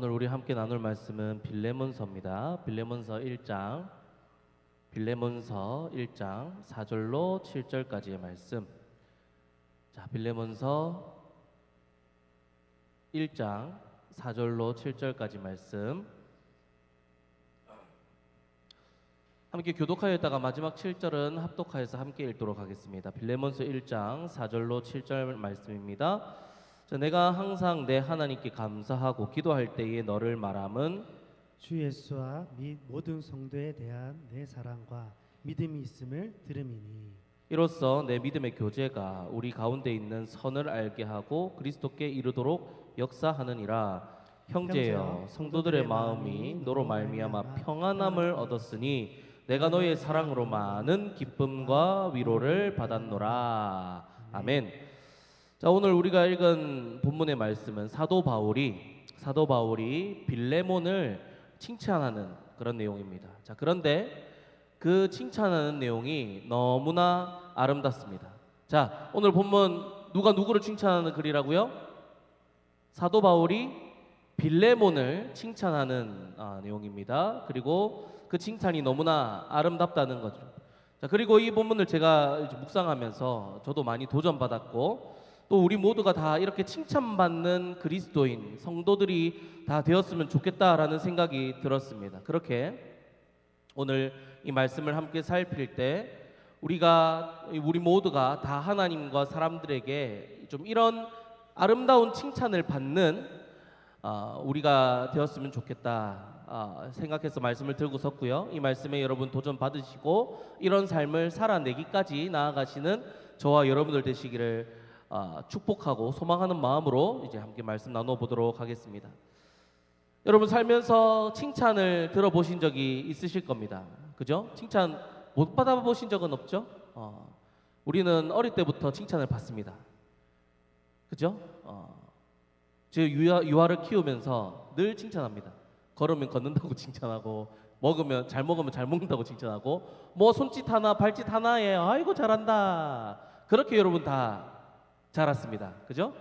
오늘 우리 함께 나눌 말씀은 빌레몬서입니다. 빌레몬서 1장 4절로 7절까지의 말씀. 자, 빌레몬서 1장 4절로 7절까지 말씀 함께 교독하여 있다가 마지막 7절은 합독하여서 함께 읽도록 하겠습니다. 빌레몬서 1장 4절로 7절 말씀입니다. 자, 내가 항상 내 하나님께 감사하고 기도할 때에 너를 말함은 주 예수와 및 모든 성도에 대한 내 사랑과 믿음이 있음을 들음이니, 이로써 내 믿음의 교제가 우리 가운데 있는 선을 알게 하고 그리스도께 이르도록 역사하느니라. 형제여, 성도들의 마음이 너로 말미암아 평안함을 얻었으니 내가 너의 사랑으로 많은 기쁨과 위로를 받았노라. 아멘. 자, 오늘 우리가 읽은 본문의 말씀은 사도 바울이 빌레몬을 칭찬하는 그런 내용입니다. 자, 그런데 그 칭찬하는 내용이 너무나 아름답습니다. 자, 오늘 본문 누가 누구를 칭찬하는 글이라고요? 사도 바울이 빌레몬을 칭찬하는 내용입니다. 그리고 그 칭찬이 너무나 아름답다는 거죠. 자, 그리고 이 본문을 제가 이제 묵상하면서 저도 많이 도전받았고, 또 우리 모두가 다 이렇게 칭찬받는 그리스도인 성도들이 다 되었으면 좋겠다라는 생각이 들었습니다. 그렇게 오늘 이 말씀을 함께 살필 때 우리 모두가 다 하나님과 사람들에게 좀 이런 아름다운 칭찬을 받는 우리가 되었으면 좋겠다 생각해서 말씀을 들고 섰고요. 이 말씀에 여러분 도전 받으시고 이런 삶을 살아내기까지 나아가시는 저와 여러분들 되시기를 축복하고 소망하는 마음으로 이제 함께 말씀 나눠보도록 하겠습니다. 여러분 살면서 칭찬을 들어보신 적이 있으실 겁니다. 그죠? 칭찬 못 받아보신 적은 없죠? 우리는 어릴 때부터 칭찬을 받습니다. 그죠? 제 유아를 키우면서 늘 칭찬합니다. 걸으면 걷는다고 칭찬하고, 잘 먹으면 잘 먹는다고 칭찬하고, 뭐 손짓 하나 발짓 하나에 아이고 잘한다, 그렇게 여러분 다 자랐습니다. 그죠?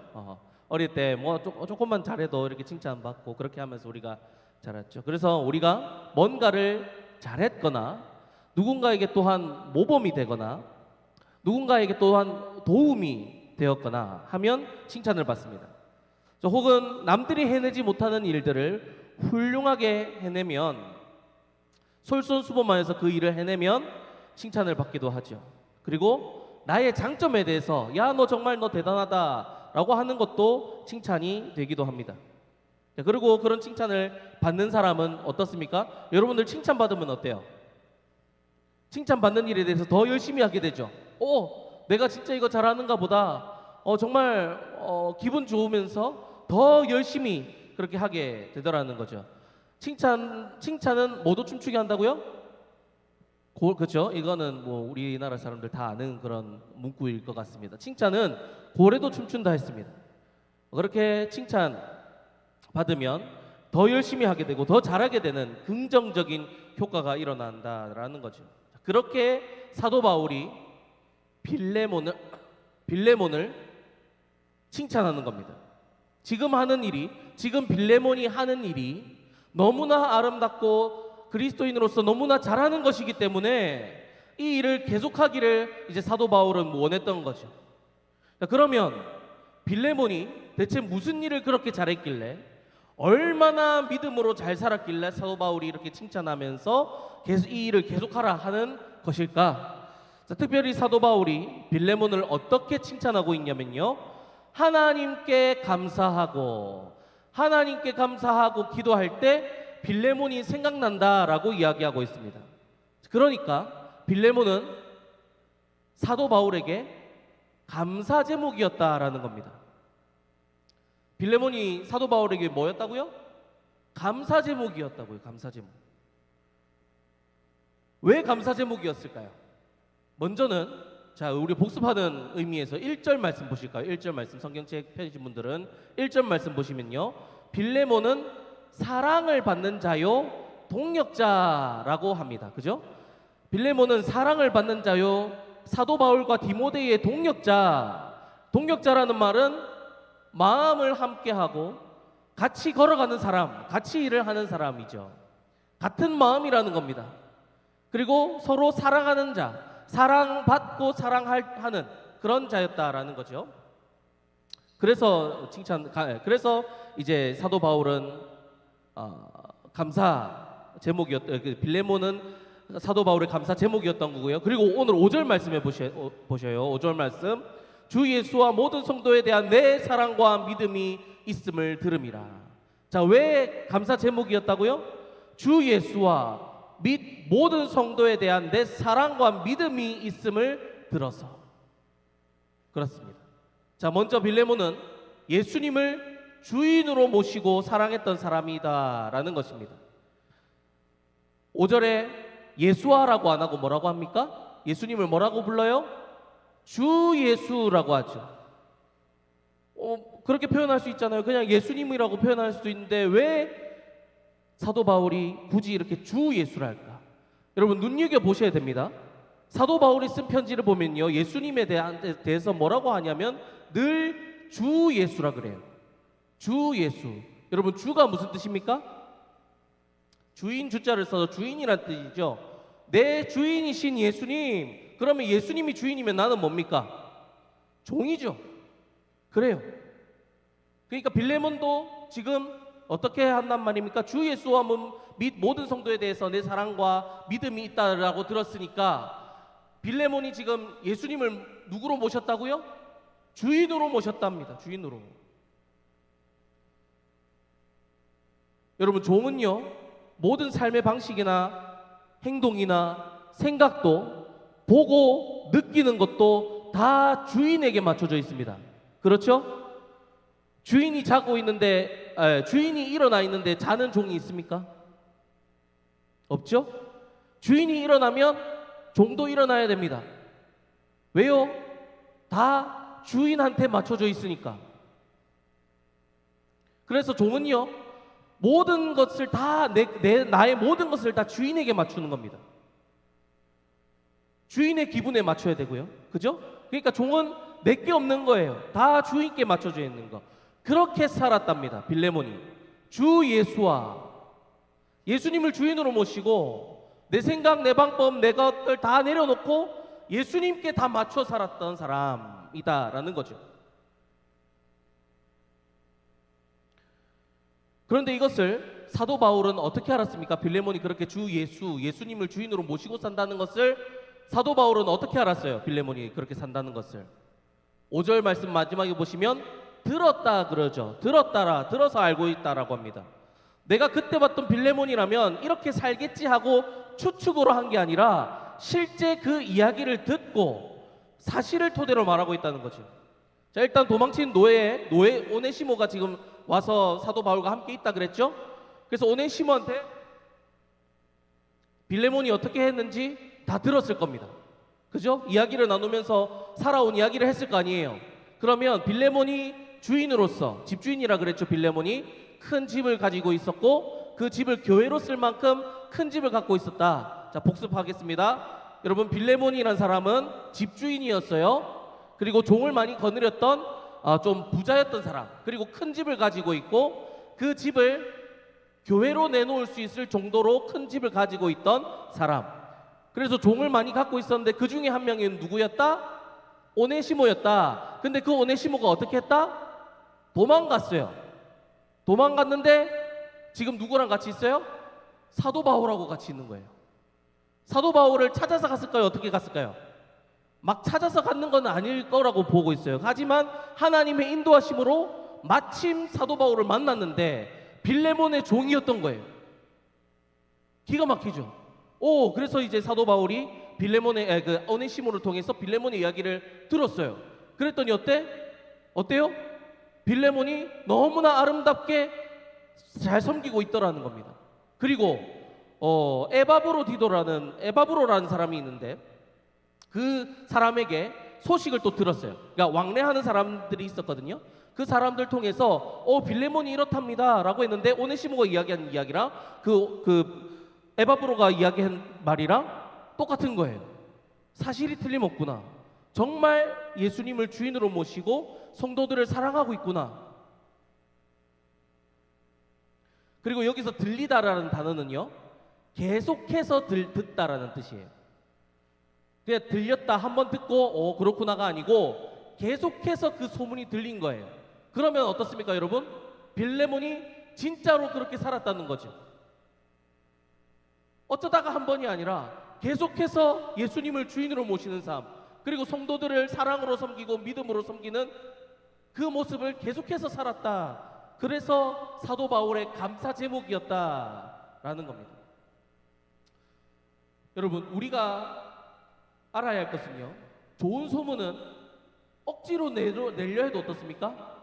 어릴 때 뭐 조금만 잘해도 이렇게 칭찬받고 그렇게 하면서 우리가 자랐죠. 그래서 우리가 뭔가를 잘했거나 누군가에게 또한 모범이 되거나 누군가에게 또한 도움이 되었거나 하면 칭찬을 받습니다. 혹은 남들이 해내지 못하는 일들을 훌륭하게 해내면, 솔선수범하여서 그 일을 해내면 칭찬을 받기도 하죠. 그리고 나의 장점에 대해서 야, 너 정말 너 대단하다 라고 하는 것도 칭찬이 되기도 합니다. 그리고 그런 칭찬을 받는 사람은 어떻습니까? 여러분들 칭찬받으면 어때요? 칭찬받는 일에 대해서 더 열심히 하게 되죠. 내가 진짜 이거 잘하는가 보다, 정말 기분 좋으면서 더 열심히 그렇게 하게 되더라는 거죠. 칭찬은 모두 춤추게 한다고요? 그렇죠. 이거는 뭐 우리나라 사람들 다 아는 그런 문구일 것 같습니다. 칭찬은 고래도 춤춘다 했습니다. 그렇게 칭찬 받으면 더 열심히 하게 되고 더 잘하게 되는 긍정적인 효과가 일어난다라는 거죠. 그렇게 사도 바울이 빌레몬을 칭찬하는 겁니다. 지금 빌레몬이 하는 일이 너무나 아름답고 그리스도인으로서 너무나 잘하는 것이기 때문에 이 일을 계속하기를 이제 사도 바울은 원했던 거죠. 그러면 빌레몬이 대체 무슨 일을 그렇게 잘했길래, 얼마나 믿음으로 잘 살았길래 사도 바울이 이렇게 칭찬하면서 계속 이 일을 계속하라 하는 것일까? 특별히 사도 바울이 빌레몬을 어떻게 칭찬하고 있냐면요, 하나님께 감사하고 기도할 때 빌레몬이 생각난다라고 이야기하고 있습니다. 그러니까 빌레몬은 사도 바울에게 감사 제목이었다라는 겁니다. 빌레몬이 사도 바울에게 뭐였다고요? 감사 제목이었다고요. 감사 제목. 왜 감사 제목이었을까요? 먼저는 우리 복습하는 의미에서 1절 말씀 보실까요? 1절 말씀, 성경책 펴주신 분들은 1절 말씀 보시면요, 빌레몬은 사랑을 받는 자요 동역자라고 합니다. 그죠? 빌레몬은 사랑을 받는 자요, 사도 바울과 디모데의 동역자라는 말은 마음을 함께하고 같이 걸어가는 사람, 같이 일을 하는 사람이죠. 같은 마음이라는 겁니다. 그리고 서로 사랑하는 자, 사랑받고 사랑하는 그런 자였다라는 거죠. 그래서 그래서 이제 사도 바울은 감사 빌레몬은 사도 바울의 감사 제목이었던 거고요. 그리고 오늘 5절 말씀해 보셔요. 5절 말씀. 주 예수와 모든 성도에 대한 내 사랑과 믿음이 있음을 들음이라. 자, 왜 감사 제목이었다고요? 주 예수와 및 모든 성도에 대한 내 사랑과 믿음이 있음을 들어서. 그렇습니다. 자, 먼저 빌레몬은 예수님을 주인으로 모시고 사랑했던 사람이다라는 것입니다. 5절에 예수와라고 안 하고 뭐라고 합니까? 예수님을 뭐라고 불러요? 주 예수라고 하죠. 그렇게 표현할 수 있잖아요. 그냥 예수님이라고 표현할 수도 있는데 왜 사도 바울이 굳이 이렇게 주 예수라 할까? 여러분 눈여겨 보셔야 됩니다. 사도 바울이 쓴 편지를 보면요, 예수님에 대해서 뭐라고 하냐면 늘 주 예수라 그래요. 주 예수. 여러분 주가 무슨 뜻입니까? 주인 주자를 써서 주인이란 뜻이죠. 내 주인이신 예수님. 그러면 예수님이 주인이면 나는 뭡니까? 종이죠. 그래요. 그러니까 빌레몬도 지금 어떻게 한단 말입니까? 주 예수와 및 모든 성도에 대해서 내 사랑과 믿음이 있다라고 들었으니까 빌레몬이 지금 예수님을 누구로 모셨다고요? 주인으로 모셨답니다. 주인으로. 여러분 종은요, 모든 삶의 방식이나 행동이나 생각도 보고 느끼는 것도 다 주인에게 맞춰져 있습니다. 그렇죠? 주인이 주인이 일어나 있는데 자는 종이 있습니까? 없죠? 주인이 일어나면 종도 일어나야 됩니다. 왜요? 다 주인한테 맞춰져 있으니까. 그래서 종은요, 모든 것을 다 나의 모든 것을 다 주인에게 맞추는 겁니다. 주인의 기분에 맞춰야 되고요. 그죠? 그러니까 종은 내게 없는 거예요. 다 주인께 맞춰져 있는 거. 그렇게 살았답니다. 빌레몬이. 주 예수와 예수님을 주인으로 모시고 내 생각, 내 방법, 내 것들 다 내려놓고 예수님께 다 맞춰 살았던 사람이다라는 거죠. 그런데 이것을 사도 바울은 어떻게 알았습니까? 빌레몬이 그렇게 예수님을 주인으로 모시고 산다는 것을 사도 바울은 어떻게 알았어요? 빌레몬이 그렇게 산다는 것을. 5절 말씀 마지막에 보시면 들었다 그러죠. 들어서 알고 있다라고 합니다. 내가 그때 봤던 빌레몬이라면 이렇게 살겠지 하고 추측으로 한 게 아니라 실제 그 이야기를 듣고 사실을 토대로 말하고 있다는 거죠. 자, 일단 도망친 노예 오네시모가 지금 와서 사도 바울과 함께 있다 그랬죠. 그래서 오네시모한테 빌레몬이 어떻게 했는지 다 들었을 겁니다. 그죠? 이야기를 나누면서 살아온 이야기를 했을 거 아니에요. 그러면 빌레몬이 주인으로서, 집주인이라 그랬죠. 빌레몬이 큰 집을 가지고 있었고 그 집을 교회로 쓸 만큼 큰 집을 갖고 있었다. 자, 복습하겠습니다. 여러분, 빌레몬이라는 사람은 집주인이었어요. 그리고 종을 많이 거느렸던 좀 부자였던 사람, 그리고 큰 집을 가지고 있고 그 집을 교회로 내놓을 수 있을 정도로 큰 집을 가지고 있던 사람. 그래서 종을 많이 갖고 있었는데 그 중에 한 명이 누구였다? 오네시모였다. 근데 그 오네시모가 어떻게 했다? 도망갔어요. 도망갔는데 지금 누구랑 같이 있어요? 사도 바울하고 같이 있는 거예요. 사도 바울을 찾아서 갔을까요? 어떻게 갔을까요? 막 찾아서 갔는 건 아닐 거라고 보고 있어요. 하지만 하나님의 인도하심으로 마침 사도 바울을 만났는데 빌레몬의 종이었던 거예요. 기가 막히죠. 그래서 이제 사도 바울이 빌레몬의 오네시모를 통해서 빌레몬의 이야기를 들었어요. 그랬더니 어때요? 빌레몬이 너무나 아름답게 잘 섬기고 있더라는 겁니다. 그리고 에바브로라는 사람이 있는데 그 사람에게 소식을 또 들었어요. 그러니까 왕래하는 사람들이 있었거든요. 그 사람들 통해서 빌레몬이 이렇답니다라고 했는데 오네시모가 이야기한 이야기랑 그 에바브로가 이야기한 말이랑 똑같은 거예요. 사실이 틀림없구나. 정말 예수님을 주인으로 모시고 성도들을 사랑하고 있구나. 그리고 여기서 들리다라는 단어는요, 계속해서 듣다라는 뜻이에요. 그냥 들렸다 한 번 듣고 그렇구나가 아니고 계속해서 그 소문이 들린 거예요. 그러면 어떻습니까, 여러분? 빌레몬이 진짜로 그렇게 살았다는 거죠. 어쩌다가 한 번이 아니라 계속해서 예수님을 주인으로 모시는 삶, 그리고 성도들을 사랑으로 섬기고 믿음으로 섬기는 그 모습을 계속해서 살았다. 그래서 사도 바울의 감사 제목이었다라는 겁니다. 여러분, 우리가 알아야 할 것은요, 좋은 소문은 억지로 내려 해도 어떻습니까?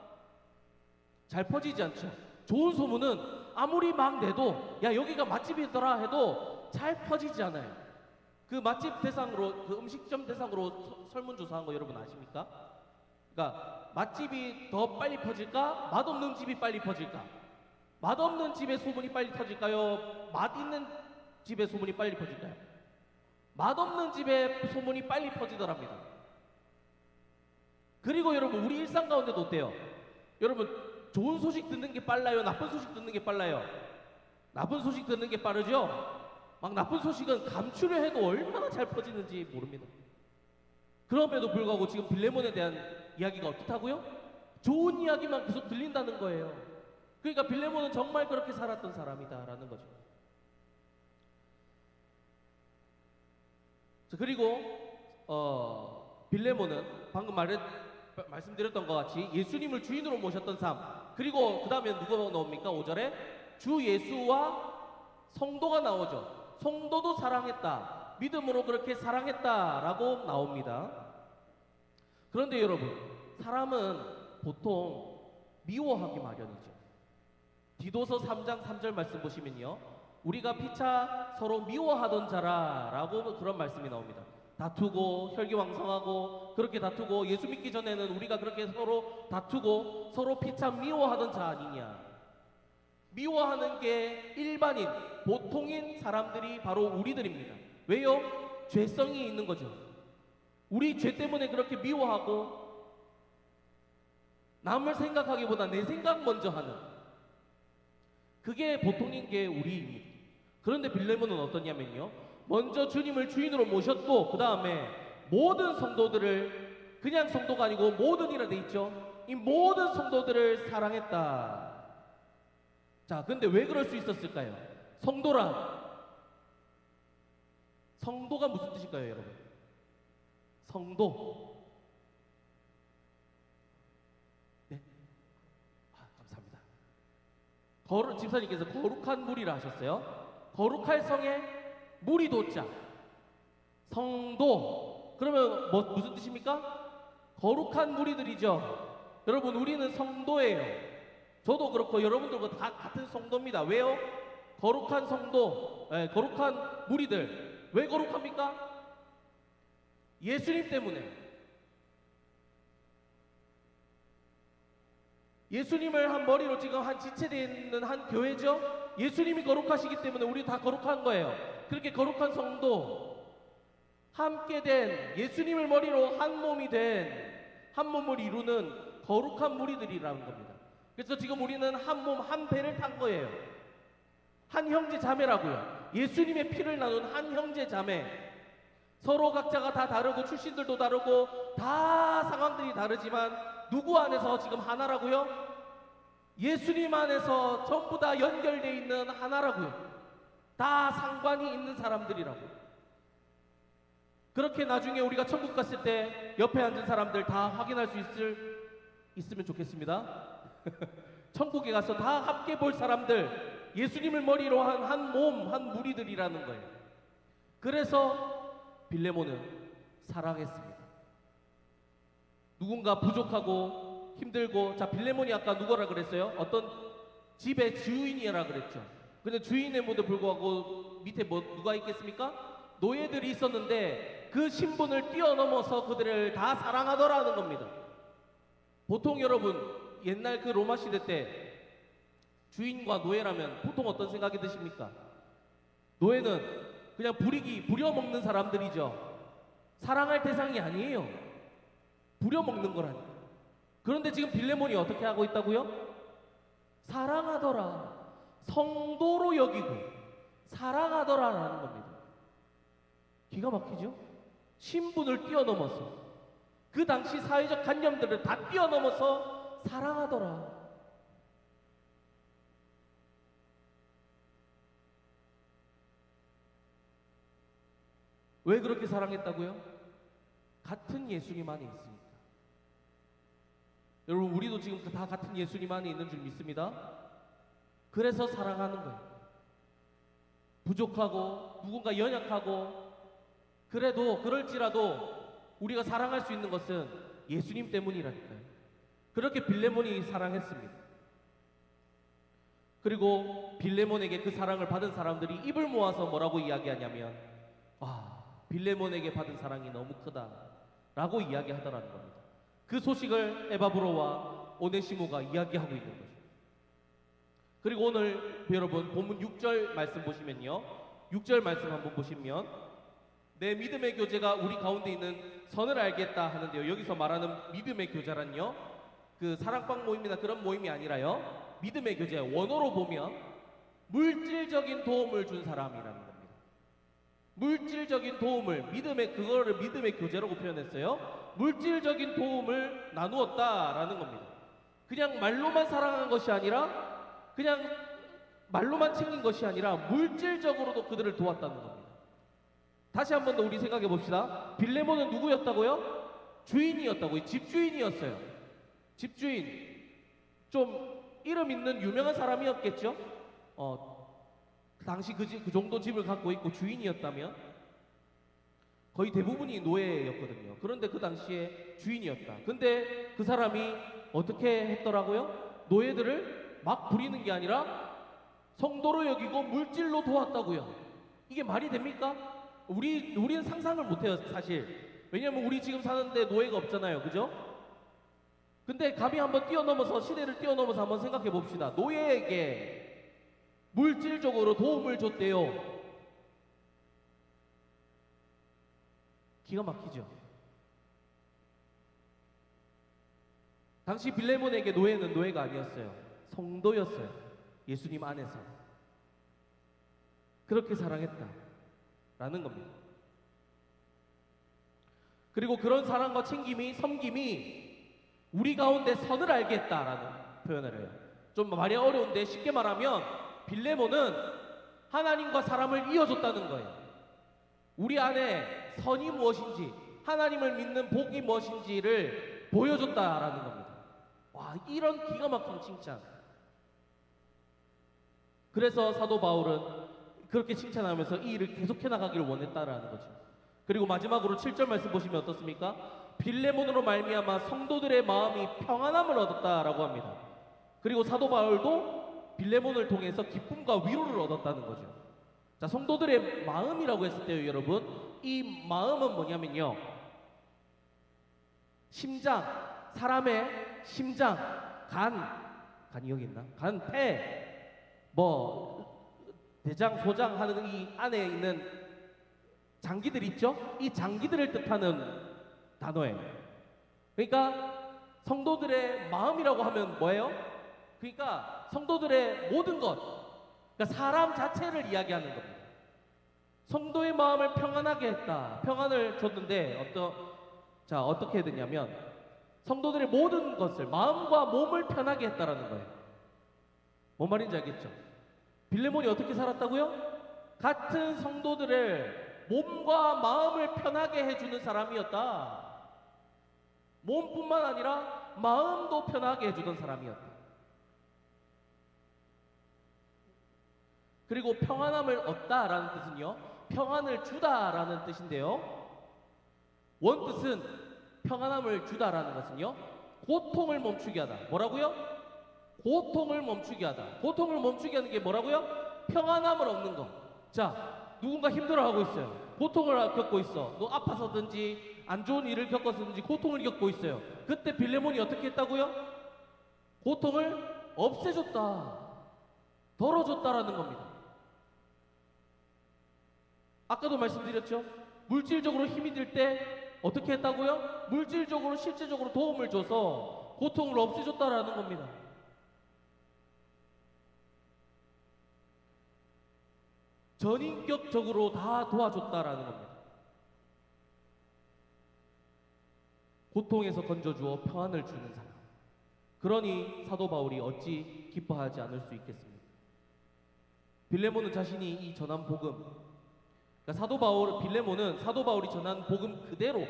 잘 퍼지지 않죠. 좋은 소문은 아무리 막 내도 야 여기가 맛집이더라 해도 잘 퍼지지 않아요. 그 맛집 대상으로, 그 음식점 대상으로 설문조사한 거 여러분 아십니까? 그러니까 맛집이 더 빨리 퍼질까? 맛없는 집이 빨리 퍼질까? 맛없는 집의 소문이 빨리 터질까요? 맛있는 집의 소문이 빨리 퍼질까요? 맛없는 집의 소문이 빨리 퍼지더랍니다. 그리고 여러분, 우리 일상 가운데도 어때요? 여러분, 좋은 소식 듣는 게 빨라요? 나쁜 소식 듣는 게 빨라요? 나쁜 소식 듣는 게 빠르죠? 막 나쁜 소식은 감추려 해도 얼마나 잘 퍼지는지 모릅니다. 그럼에도 불구하고 지금 빌레몬에 대한 이야기가 어떻다고요? 좋은 이야기만 계속 들린다는 거예요. 그러니까 빌레몬은 정말 그렇게 살았던 사람이다라는 거죠. 자, 그리고 빌레몬은 방금 말씀드렸던 것 같이 예수님을 주인으로 모셨던 삶, 그리고 그 다음에 누가 나옵니까? 5절에 주 예수와 성도가 나오죠. 성도도 사랑했다, 믿음으로 그렇게 사랑했다라고 나옵니다. 그런데 여러분, 사람은 보통 미워하기 마련이죠. 디도서 3장 3절 말씀 보시면요, 우리가 피차 서로 미워하던 자라라고 그런 말씀이 나옵니다. 다투고 혈기왕성하고 그렇게 다투고, 예수 믿기 전에는 우리가 그렇게 서로 다투고 서로 피차 미워하던 자 아니냐. 미워하는 게 일반인, 보통인 사람들이 바로 우리들입니다. 왜요? 죄성이 있는 거죠. 우리 죄 때문에 그렇게 미워하고 남을 생각하기보다 내 생각 먼저 하는, 그게 보통인 게 우리입니다. 그런데 빌레몬은 어떠냐면요, 먼저 주님을 주인으로 모셨고 그 다음에 모든 성도들을, 그냥 성도가 아니고 모든이라 돼 있죠. 이 모든 성도들을 사랑했다. 자, 근데 왜 그럴 수 있었을까요? 성도가 무슨 뜻일까요, 여러분? 성도. 네? 감사합니다. 집사님께서 거룩한 물이라 하셨어요. 거룩할 성에 물이 돋자. 성도. 그러면 무슨 뜻입니까? 거룩한 무리들이죠. 여러분, 우리는 성도예요. 저도 그렇고 여러분들도 다 같은 성도입니다. 왜요? 거룩한 성도, 거룩한 무리들. 왜 거룩합니까? 예수님 때문에. 예수님을 한 머리로 지금 한 지체되어 있는 한 교회죠. 예수님이 거룩하시기 때문에 우리 다 거룩한 거예요. 그렇게 거룩한 성도, 함께 된, 예수님을 머리로 한 몸이 된, 한 몸을 이루는 거룩한 무리들이라는 겁니다. 그래서 지금 우리는 한 몸, 한 배를 탄 거예요. 한 형제 자매라고요. 예수님의 피를 나눈 한 형제 자매. 서로 각자가 다 다르고 출신들도 다르고 다 상황들이 다르지만 누구 안에서 지금 하나라고요? 예수님 안에서 전부 다 연결되어 있는 하나라고요. 다 상관이 있는 사람들이라고. 그렇게 나중에 우리가 천국 갔을 때 옆에 앉은 사람들 다 확인할 수 있으면 좋겠습니다. 천국에 가서 다 함께 볼 사람들, 예수님을 머리로 한 몸, 한 무리들이라는 거예요. 그래서 빌레몬은 사랑했습니다. 누군가 부족하고 힘들고, 자, 빌레몬이 아까 누구라 그랬어요? 어떤 집의 주인이라 그랬죠. 근데 주인임에도 불구하고 밑에 누가 있겠습니까? 노예들이 있었는데 그 신분을 뛰어넘어서 그들을 다 사랑하더라는 겁니다. 보통 여러분, 옛날 그 로마 시대 때 주인과 노예라면 보통 어떤 생각이 드십니까? 노예는 그냥 부려먹는 사람들이죠. 사랑할 대상이 아니에요. 부려먹는 거라니까. 그런데 지금 빌레몬이 어떻게 하고 있다고요? 사랑하더라. 성도로 여기고 사랑하더라라는 겁니다. 기가 막히죠? 신분을 뛰어넘어서 그 당시 사회적 관념들을 다 뛰어넘어서 사랑하더라. 왜 그렇게 사랑했다고요? 같은 예수님 안에 있으니까. 여러분, 우리도 지금 다 같은 예수님 안에 있는 줄 믿습니다. 그래서 사랑하는 거예요. 부족하고 누군가 연약하고 그래도 그럴지라도 우리가 사랑할 수 있는 것은 예수님 때문이라니까요. 그렇게 빌레몬이 사랑했습니다. 그리고 빌레몬에게 그 사랑을 받은 사람들이 입을 모아서 뭐라고 이야기하냐면, 빌레몬에게 받은 사랑이 너무 크다 라고 이야기하더라는 겁니다. 그 소식을 에바브로와 오네시모가 이야기하고 있는 거죠. 그리고 오늘 여러분 본문 6절 말씀 보시면요, 6절 말씀 한번 보시면, 내 믿음의 교제가 우리 가운데 있는 선을 알겠다 하는데요, 여기서 말하는 믿음의 교제란요, 그 사랑방 모임이나 그런 모임이 아니라요, 믿음의 교제, 원어로 보면 물질적인 도움을 준 사람이라는 겁니다. 물질적인 도움을, 그거를 믿음의 교제라고 표현했어요. 물질적인 도움을 나누었다라는 겁니다. 그냥 말로만 사랑한 것이 아니라, 그냥 말로만 챙긴 것이 아니라 물질적으로도 그들을 도왔다는 겁니다. 다시 한 번 더 우리 생각해 봅시다. 빌레몬은 누구였다고요? 주인이었다고요. 집주인이었어요. 집주인. 좀 이름 있는 유명한 사람이었겠죠? 당시 그 정도 집을 갖고 있고 주인이었다면 거의 대부분이 노예였거든요. 그런데 그 당시에 주인이었다. 근데 그 사람이 어떻게 했더라고요? 노예들을 막 부리는 게 아니라 성도로 여기고 물질로 도왔다고요. 이게 말이 됩니까? 우리는 상상을 못해요, 사실. 왜냐면 우리 지금 사는데 노예가 없잖아요, 그죠? 근데 감히 한번 뛰어넘어서, 시대를 뛰어넘어서 한번 생각해 봅시다. 노예에게 물질적으로 도움을 줬대요. 기가 막히죠? 당시 빌레몬에게 노예는 노예가 아니었어요. 성도였어요. 예수님 안에서. 그렇게 사랑했다라는 겁니다. 그리고 그런 사랑과 챙김이, 섬김이 우리 가운데 선을 알겠다라는 표현을 해요. 좀 말이 어려운데 쉽게 말하면 빌레몬은 하나님과 사람을 이어줬다는 거예요. 우리 안에 선이 무엇인지, 하나님을 믿는 복이 무엇인지를 보여줬다라는 겁니다. 와, 이런 기가 막힌 칭찬. 그래서 사도 바울은 그렇게 칭찬하면서 이 일을 계속해 나가기를 원했다라는 거죠. 그리고 마지막으로 7절 말씀 보시면 어떻습니까? 빌레몬으로 말미암아 성도들의 마음이 평안함을 얻었다라고 합니다. 그리고 사도 바울도 빌레몬을 통해서 기쁨과 위로를 얻었다는 거죠. 자, 성도들의 마음이라고 했을 때요, 여러분, 이 마음은 뭐냐면요, 심장, 사람의 심장, 간이 여기 있나? 간, 폐, 대장, 소장 하는 이 안에 있는 장기들 있죠? 이 장기들을 뜻하는 단어예요. 그러니까 성도들의 마음이라고 하면 뭐예요? 그러니까 성도들의 모든 것, 그러니까 사람 자체를 이야기하는 겁니다. 성도의 마음을 평안하게 했다. 평안을 줬는데 어떻게 해야 되냐면 성도들의 모든 것을, 마음과 몸을 편하게 했다라는 거예요. 뭔 말인지 알겠죠? 빌레몬이 어떻게 살았다고요? 같은 성도들을 몸과 마음을 편하게 해주는 사람이었다. 몸뿐만 아니라 마음도 편하게 해주던 사람이었다. 그리고 평안함을 얻다라는 뜻은요, 평안을 주다라는 뜻인데요, 원뜻은 평안함을 주다라는 것은요, 고통을 멈추게 하다. 뭐라고요? 고통을 멈추게 하다. 고통을 멈추게 하는 게 뭐라고요? 평안함을 얻는 거. 자, 누군가 힘들어하고 있어요. 고통을 겪고 있어. 너 아파서든지 안 좋은 일을 겪어서든지 고통을 겪고 있어요. 그때 빌레몬이 어떻게 했다고요? 고통을 없애줬다, 덜어줬다라는 겁니다. 아까도 말씀드렸죠? 물질적으로 힘이 들 때 어떻게 했다고요? 물질적으로, 실제적으로 도움을 줘서 고통을 없애줬다라는 겁니다. 전인격적으로 다 도와줬다라는 겁니다. 고통에서 건져주어 평안을 주는 사람. 그러니 사도 바울이 어찌 기뻐하지 않을 수 있겠습니까? 빌레몬은 자신이 이 전한 복음, 그러니까 빌레몬은 사도 바울이 전한 복음 그대로,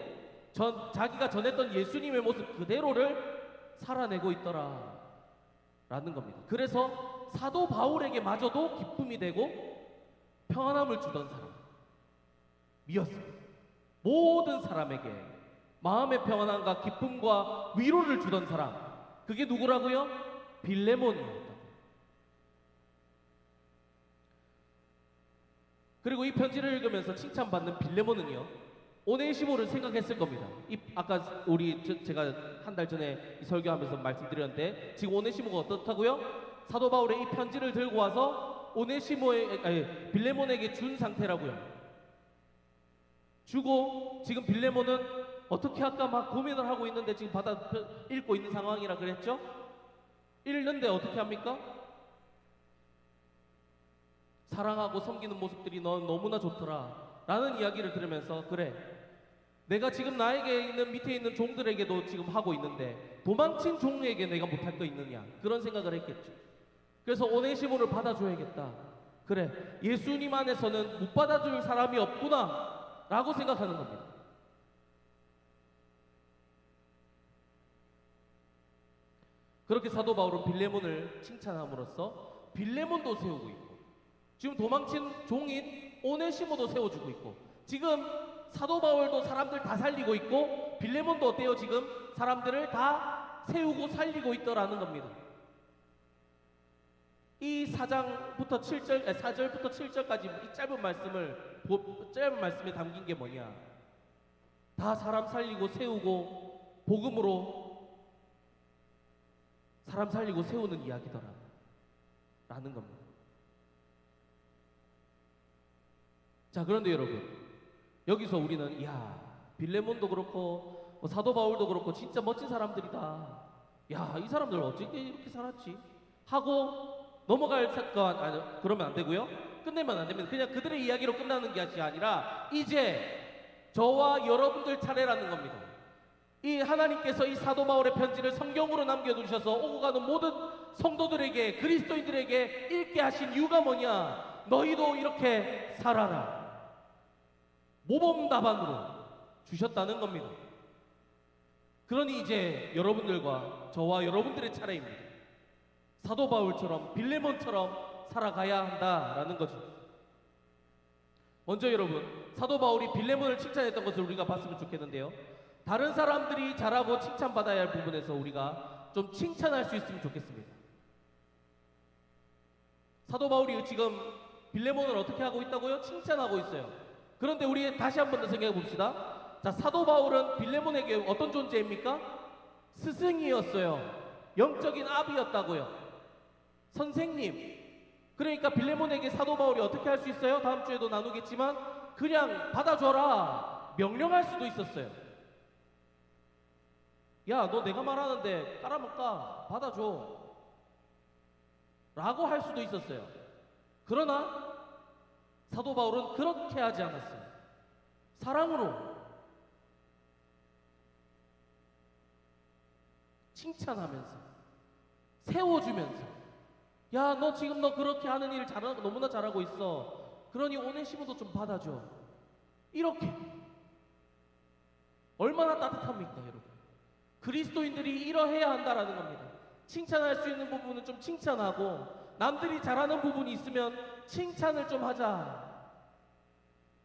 자기가 전했던 예수님의 모습 그대로를 살아내고 있더라 라는 겁니다. 그래서 사도 바울에게 마저도 기쁨이 되고 평안함을 주던 사람이었습니다. 모든 사람에게 마음의 평안함과 기쁨과 위로를 주던 사람, 그게 누구라고요? 빌레몬이었다. 그리고 이 편지를 읽으면서 칭찬받는 빌레몬은요, 오네시모를 생각했을 겁니다. 아까 제가 한 달 전에 설교하면서 말씀드렸는데, 지금 오네시모가 어떻다고요? 사도 바울의 이 편지를 들고 와서 빌레몬에게 준 상태라고요. 주고 지금 빌레몬은 어떻게 할까 막 고민을 하고 있는데, 지금 읽고 있는 상황이라 그랬죠? 읽는데 어떻게 합니까? 사랑하고 섬기는 모습들이 넌 너무나 좋더라 라는 이야기를 들으면서, 그래, 내가 지금 나에게 있는 밑에 있는 종들에게도 지금 하고 있는데 도망친 종에게 내가 못할 거 있느냐, 그런 생각을 했겠죠. 그래서 오네시모를 받아줘야겠다. 그래, 예수님 안에서는 못 받아줄 사람이 없구나 라고 생각하는 겁니다. 그렇게 사도 바울은 빌레몬을 칭찬함으로써 빌레몬도 세우고 있고, 지금 도망친 종인 오네시모도 세워주고 있고, 지금 사도 바울도 사람들 다 살리고 있고, 빌레몬도 어때요? 지금 사람들을 다 세우고 살리고 있더라는 겁니다. 이 4절부터 7절까지 이 짧은 말씀에 담긴 게 뭐냐? 다 사람 살리고 세우고 복음으로 사람 살리고 세우는 이야기더라 라는 겁니다. 자, 그런데 여러분, 여기서 우리는 빌레몬도 그렇고 사도 바울도 그렇고 진짜 멋진 사람들이다, 이 사람들 어떻게 이렇게 살았지 하고 넘어갈 사건, 그러면 안 되고요. 끝내면 안 됩니다. 그냥 그들의 이야기로 끝나는 것이 아니라 이제 저와 여러분들 차례라는 겁니다. 이 하나님께서 이 사도 바울의 편지를 성경으로 남겨두셔서 오고 가는 모든 성도들에게, 그리스도인들에게 읽게 하신 이유가 뭐냐? 너희도 이렇게 살아라, 모범답안으로 주셨다는 겁니다. 그러니 이제 여러분들과 저와 여러분들의 차례입니다. 사도 바울처럼 빌레몬처럼 살아가야 한다라는 거죠. 먼저 여러분, 사도 바울이 빌레몬을 칭찬했던 것을 우리가 봤으면 좋겠는데요, 다른 사람들이 잘하고 칭찬받아야 할 부분에서 우리가 좀 칭찬할 수 있으면 좋겠습니다. 사도 바울이 지금 빌레몬을 어떻게 하고 있다고요? 칭찬하고 있어요. 그런데 우리 다시 한 번 더 생각해 봅시다. 자, 사도 바울은 빌레몬에게 어떤 존재입니까? 스승이었어요. 영적인 아비였다고요. 선생님. 그러니까 빌레몬에게 사도 바울이 어떻게 할 수 있어요? 다음 주에도 나누겠지만 그냥 받아줘라 명령할 수도 있었어요. 야, 너 내가 말하는데 깔아먹까? 받아줘 라고 할 수도 있었어요. 그러나 사도 바울은 그렇게 하지 않았어요. 사랑으로 칭찬하면서 세워주면서, 야, 너 지금 너 그렇게 하는 일 너무나 잘하고 있어. 그러니 오네시모도 좀 받아줘. 이렇게 얼마나 따뜻합니까, 여러분? 그리스도인들이 이러해야 한다라는 겁니다. 칭찬할 수 있는 부분은 좀 칭찬하고, 남들이 잘하는 부분이 있으면 칭찬을 좀 하자.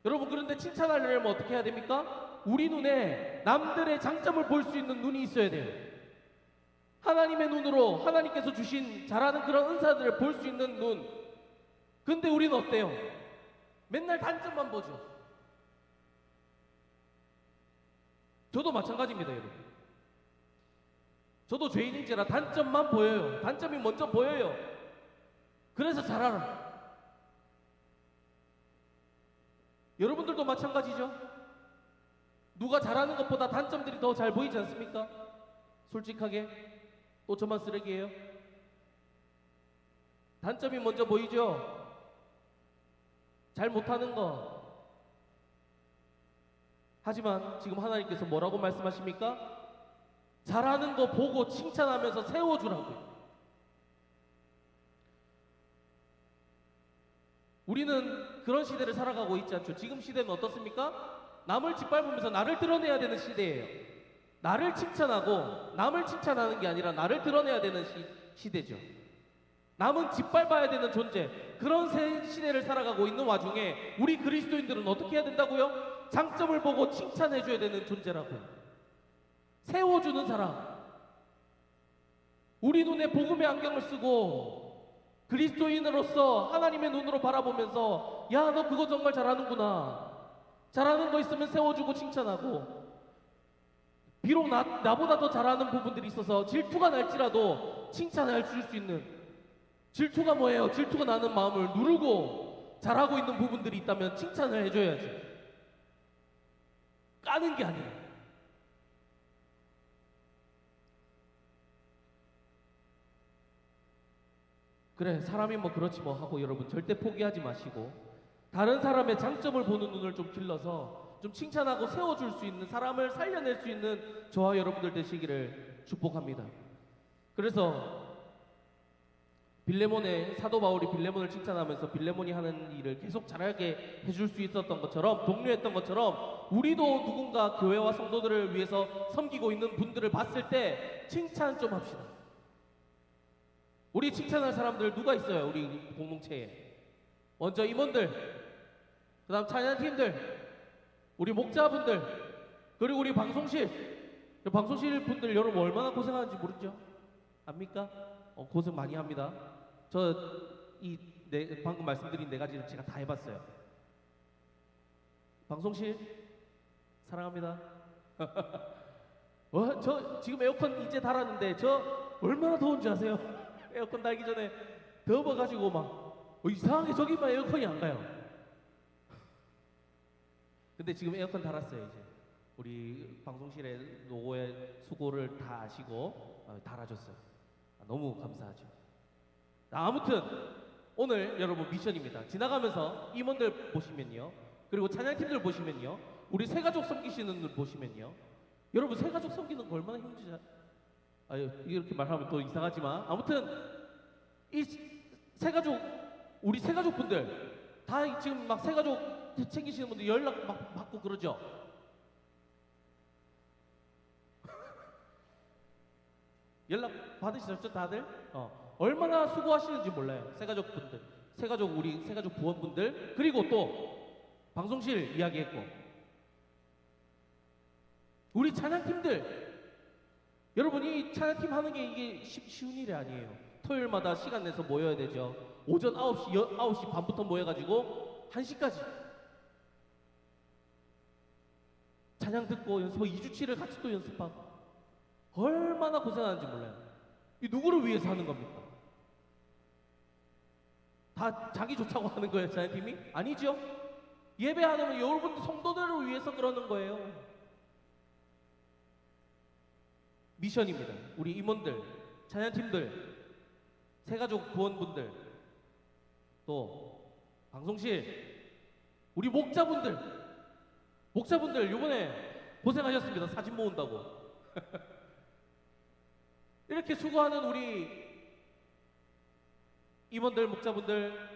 여러분, 그런데 칭찬하려면 어떻게 해야 됩니까? 우리 눈에 남들의 장점을 볼 수 있는 눈이 있어야 돼요. 하나님의 눈으로 하나님께서 주신 잘하는 그런 은사들을 볼 수 있는 눈. 근데 우리는 어때요? 맨날 단점만 보죠. 저도 마찬가지입니다, 여러분. 저도 죄인인지라 단점만 보여요. 단점이 먼저 보여요. 그래서 잘하라. 여러분들도 마찬가지죠. 누가 잘하는 것보다 단점들이 더 잘 보이지 않습니까? 솔직하게. 또 저만 쓰레기예요? 단점이 먼저 보이죠? 잘 못하는 것. 하지만 지금 하나님께서 뭐라고 말씀하십니까? 잘하는 거 보고 칭찬하면서 세워주라고요. 우리는 그런 시대를 살아가고 있지 않죠. 지금 시대는 어떻습니까? 남을 짓밟으면서 나를 드러내야 되는 시대예요. 나를 칭찬하고 남을 칭찬하는 게 아니라 나를 드러내야 되는 시대죠. 남은 짓밟아야 되는 존재. 그런 시대를 살아가고 있는 와중에 우리 그리스도인들은 어떻게 해야 된다고요? 장점을 보고 칭찬해줘야 되는 존재라고요. 세워주는 사람. 우리 눈에 복음의 안경을 쓰고 그리스도인으로서 하나님의 눈으로 바라보면서 야, 너 그거 정말 잘하는구나. 잘하는 거 있으면 세워주고 칭찬하고, 비록 나보다 더 잘하는 부분들이 있어서 질투가 날지라도 칭찬을 줄 수 있는, 질투가 뭐예요? 질투가 나는 마음을 누르고 잘하고 있는 부분들이 있다면 칭찬을 해줘야지. 까는 게 아니라. 그래, 사람이 뭐 그렇지 뭐 하고 여러분 절대 포기하지 마시고 다른 사람의 장점을 보는 눈을 좀 길러서 좀 칭찬하고 세워줄 수 있는, 사람을 살려낼 수 있는 저와 여러분들 되시기를 축복합니다. 그래서 빌레몬의 사도 바울이 빌레몬을 칭찬하면서 빌레몬이 하는 일을 계속 잘하게 해줄 수 있었던 것처럼, 독려했던 것처럼 우리도 누군가 교회와 성도들을 위해서 섬기고 있는 분들을 봤을 때 칭찬 좀 합시다. 우리 칭찬할 사람들 누가 있어요? 우리 공동체에. 먼저 임원들, 그 다음 찬양팀들, 우리 목자분들, 그리고 우리 방송실. 방송실 분들 여러분 얼마나 고생하는지 모르죠? 압니까? 고생 많이 합니다. 방금 말씀드린 4가지를 제가 다 해봤어요. 방송실 사랑합니다. 저 지금 에어컨 이제 달았는데 저 얼마나 더운지 아세요? 에어컨 달기 전에 더워가지고 막 이상하게 저기만 에어컨이 안 가요. 근데 지금 에어컨 달았어요. 이제 우리 방송실에 노고의 수고를 다 아시고 달아줬어요. 너무 감사하죠. 아무튼 오늘 여러분 미션입니다. 지나가면서 임원들 보시면요, 그리고 찬양팀들 보시면요, 우리 새가족 섬기시는 분 보시면요, 여러분 새가족 섬기는 거 얼마나 힘들지? 이렇게 말하면 또 이상하지만 아무튼 이 새가족, 우리 새가족 분들 다 지금 막 새가족 챙기시는 분들 연락 막 받고 그러죠. 연락 받으시죠 다들? 얼마나 수고하시는지 몰라요. 새가족 분들, 우리 새가족 부원분들, 그리고 또 방송실 이야기했고 우리 찬양팀들, 여러분 이 찬양팀 하는 게 이게 쉬운 일이 아니에요. 토요일마다 시간 내서 모여야 되죠. 오전 9시 반부터 모여가지고 1시까지 찬양 듣고 연습하고 2주치를 같이 또 연습하고 얼마나 고생하는지 몰라요. 이 누구를 위해서 하는 겁니까? 다 자기 좋다고 하는 거예요, 찬양팀이? 아니죠. 예배하는 여러분 성도들을 위해서 그러는 거예요. 미션입니다. 우리 임원들, 찬양팀들, 새가족 구원분들, 또 방송실, 우리 목자분들 요번에 고생하셨습니다. 사진 모은다고. 이렇게 수고하는 우리 임원들, 목자분들,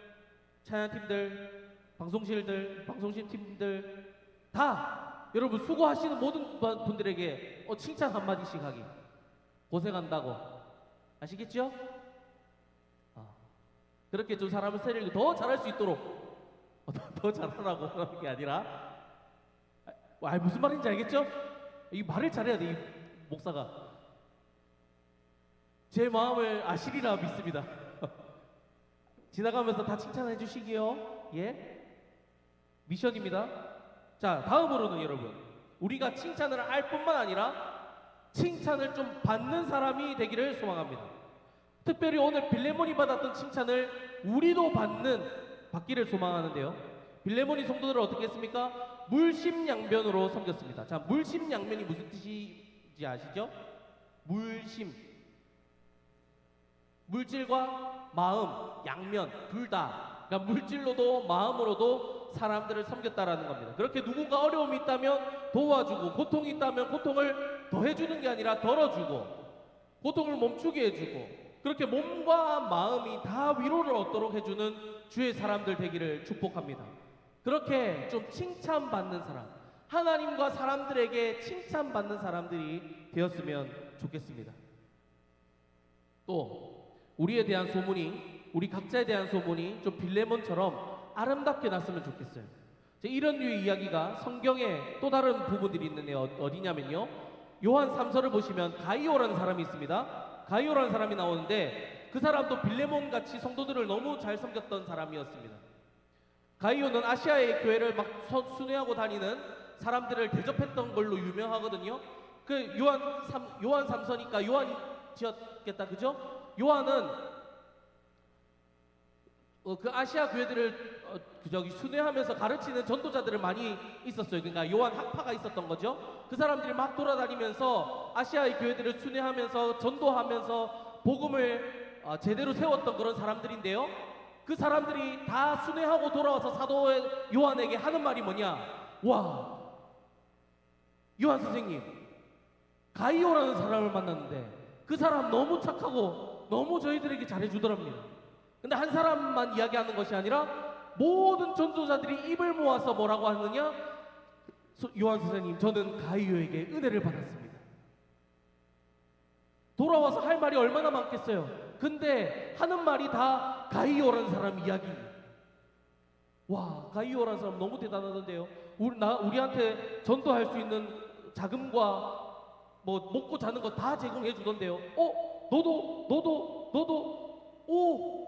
찬양팀들, 방송실들, 방송실팀들 다 여러분 수고하시는 모든 분들에게 칭찬 한마디씩 하기. 고생한다고. 아시겠죠? 그렇게 좀 사람을 세리고 더 잘할 수 있도록 더 잘하라고 그러는 게 아니라, 무슨 말인지 알겠죠? 이 말을 잘해야 돼, 이 목사가. 제 마음을 아시리라 믿습니다. 지나가면서 다 칭찬해 주시기요. 예? 미션입니다. 자, 다음으로는 여러분, 우리가 칭찬을 할 뿐만 아니라 칭찬을 좀 받는 사람이 되기를 소망합니다. 특별히 오늘 빌레몬이 받았던 칭찬을 우리도 받기를 소망하는데요. 빌레몬이 성도들을 어떻게 했습니까? 물심양면으로 섬겼습니다. 자, 물심양면이 무슨 뜻인지 아시죠? 물질과 마음, 양면 둘 다. 그러니까 물질로도 마음으로도 사람들을 섬겼다라는 겁니다. 그렇게 누군가 어려움이 있다면 도와주고, 고통이 있다면 고통을 더해주는 게 아니라 덜어주고, 고통을 멈추게 해주고, 그렇게 몸과 마음이 다 위로를 얻도록 해주는 주의 사람들 되기를 축복합니다. 그렇게 좀 칭찬받는 사람, 하나님과 사람들에게 칭찬받는 사람들이 되었으면 좋겠습니다. 또 우리에 대한 소문이, 우리 각자에 대한 소문이 좀 빌레몬처럼 아름답게 났으면 좋겠어요. 이런 류의 이야기가 성경에 또 다른 부분들이 있는데 어디냐면요, 요한 3서를 보시면 가이오라는 사람이 있습니다. 가이오라는 사람이 나오는데 그 사람도 빌레몬 같이 성도들을 너무 잘 섬겼던 사람이었습니다. 가이오는 아시아의 교회를 막 순회하고 다니는 사람들을 대접했던 걸로 유명하거든요. 그 요한 3서니까 요한이 지었겠다, 그죠? 요한은 그 아시아 교회들을 순회하면서 가르치는 전도자들을 많이 있었어요. 그러니까 요한 학파가 있었던 거죠. 그 사람들이 막 돌아다니면서 아시아의 교회들을 순회하면서 전도하면서 복음을 제대로 세웠던 그런 사람들인데요. 그 사람들이 다 순회하고 돌아와서 사도 요한에게 하는 말이 뭐냐? 와, 요한 선생님, 가이오라는 사람을 만났는데 그 사람 너무 착하고 너무 저희들에게 잘해주더랍니다. 근데 한 사람만 이야기하는 것이 아니라 모든 전도자들이 입을 모아서 뭐라고 하느냐? 요한 선생님, 저는 가이오에게 은혜를 받았습니다. 돌아와서 할 말이 얼마나 많겠어요. 근데 하는 말이 다 가이오라는 사람 이야기입니다. 와, 가이오라는 사람 너무 대단하던데요. 우리한테 전도할 수 있는 자금과 뭐 먹고 자는 거 다 제공해 주던데요. 너도 오.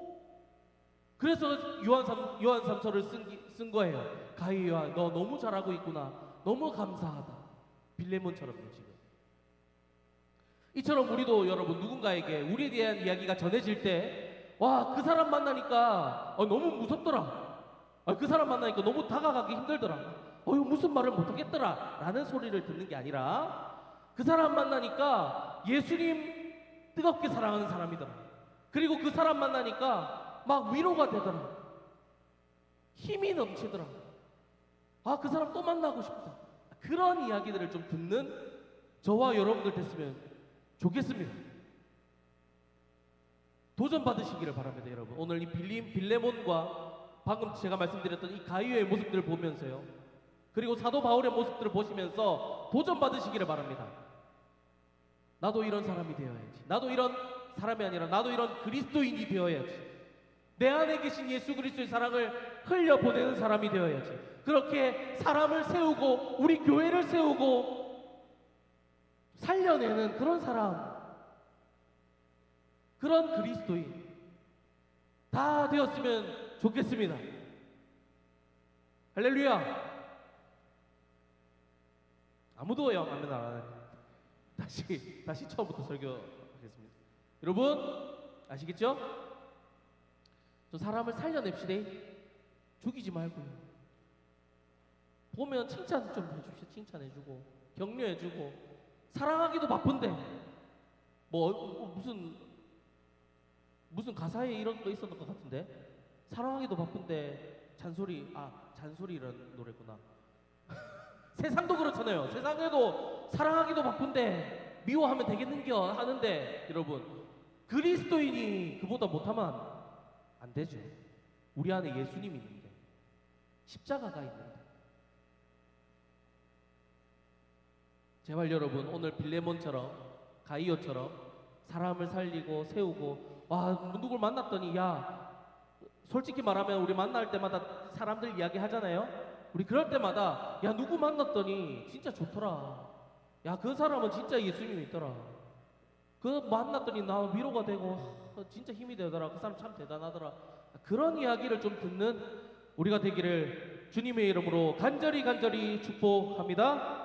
그래서 요한 3서를 쓴 거예요. 가이오야, 너 너무 잘하고 있구나. 너무 감사하다. 빌레몬처럼요, 지금. 이처럼 우리도 여러분 누군가에게 우리에 대한 이야기가 전해질 때, 와, 그 사람 만나니까 너무 무섭더라. 그 사람 만나니까 너무 다가가기 힘들더라. 이거 무슨 말을 못하겠더라. 라는 소리를 듣는 게 아니라, 그 사람 만나니까 예수님 뜨겁게 사랑하는 사람이더라. 그리고 그 사람 만나니까 막 위로가 되더라. 힘이 넘치더라. 그 사람 또 만나고 싶다. 그런 이야기들을 좀 듣는 저와 여러분들 됐으면 좋겠습니다. 도전 받으시기를 바랍니다, 여러분. 오늘 이 빌레몬과 방금 제가 말씀드렸던 이 가이오의 모습들을 보면서요, 그리고 사도 바울의 모습들을 보시면서 도전 받으시기를 바랍니다. 나도 이런 사람이 되어야지. 나도 이런 사람이 아니라 나도 이런 그리스도인이 되어야지. 내 안에 계신 예수 그리스도의 사랑을 흘려보내는 사람이 되어야지. 그렇게 사람을 세우고 우리 교회를 세우고 살려내는 그런 사람, 그런 그리스도인 다 되었으면 좋겠습니다. 할렐루야. 아무도 아멘 안 하네. 다시 처음부터 설교하겠습니다. 여러분 아시겠죠? 저 사람을 살려냅시다. 죽이지 말고요. 보면 칭찬 좀 해줍시다. 칭찬해주고 격려해주고. 사랑하기도 바쁜데 무슨 가사에 이런 거 있었던 것 같은데, 사랑하기도 바쁜데 잔소리라는 노래구나. 세상도 그렇잖아요. 세상에도 사랑하기도 바쁜데 미워하면 되겠는겨 하는데, 여러분 그리스도인이 그보다 못하면 안 되죠. 우리 안에 예수님이 있는데, 십자가가 있는데. 제발 여러분 오늘 빌레몬처럼 가이오처럼 사람을 살리고 세우고, 누굴 만났더니, 야, 솔직히 말하면 우리 만날 때마다 사람들 이야기 하잖아요. 우리 그럴 때마다, 야, 누구 만났더니 진짜 좋더라. 야, 그 사람은 진짜 예수님이 있더라. 그 만났더니 나 위로가 되고 진짜 힘이 되더라. 그 사람 참 대단하더라. 그런 이야기를 좀 듣는 우리가 되기를 주님의 이름으로 간절히 축복합니다.